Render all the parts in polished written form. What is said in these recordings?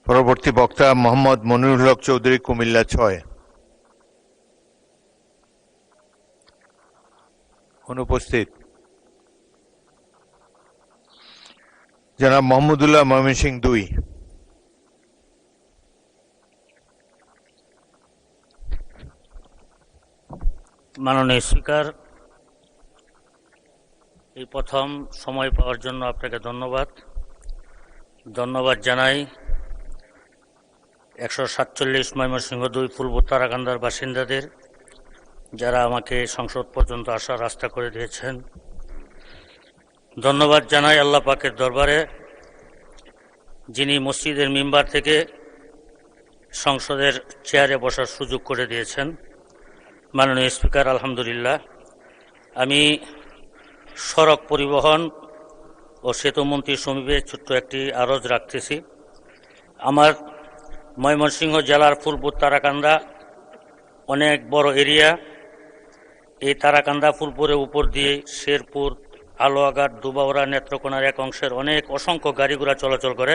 পরবর্তী বক্তা মোহাম্মদ মনিরুল হক চৌধুরী, কুমিল্লা ৬। অনুপস্থিত। জনাব মোহাম্মদুল্লাহ, ময়মনসিংহ ২। মাননীয় স্পিকার, এই প্রথম সময় পাওয়ার জন্য আপনাকে ধন্যবাদ জানাই ১৪৭ ময়মনসিংহ ২ পূর্ব তারাকান্দার বাসিন্দাদের, যারা আমাকে সংসদ পর্যন্ত আসার রাস্তা করে দিয়েছেন। ধন্যবাদ জানাই আল্লাহ পাকের দরবারে, যিনি মসজিদের মিম্বার থেকে সংসদের চেয়ারে বসার সুযোগ করে দিয়েছেন। মাননীয় স্পিকার, আলহামদুলিল্লাহ, আমি সড়ক পরিবহন ও সেতু মন্ত্রী সমীপে ছোট্ট একটি আরজ রাখতেছি। আমার ময়মনসিংহ জেলার ফুলপুর তারাকান্দা অনেক বড় এরিয়া। এই তারাকান্দা ফুলপুরের উপর দিয়ে শেরপুর, আলোয়াঘাট, দুবাউড়া, নেত্রকোনার এক অংশের অসংখ্য গাড়ি ঘোড়া চলাচল করে।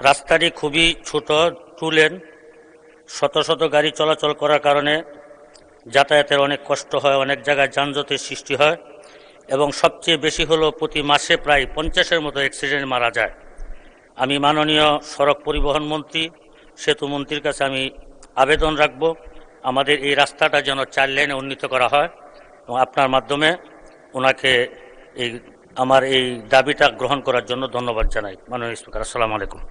রাস্তাটি খুবই ছোট, 2 লেন। শত শত গাড়ি চলাচল করার কারণে যাতায়াতের অনেক কষ্ট হয়, অনেক জায়গায় যানজটের সৃষ্টি হয়, এবং সবচেয়ে বেশি হলো প্রতি মাসে প্রায় 50-এর মতো অ্যাক্সিডেন্ট মারা যায়। আমি মাননীয় সড়ক পরিবহন মন্ত্রী, সেতু মন্ত্রীর কাছে আমি আবেদন রাখব, আমাদের এই রাস্তাটা যেন 4 লেনে উন্নীত করা হয়, এবং আপনার মাধ্যমে ওনাকে আমার এই দাবিটা গ্রহণ করার জন্য ধন্যবাদ জানাই। মাননীয় স্পিকার, আসসালামু আলাইকুম।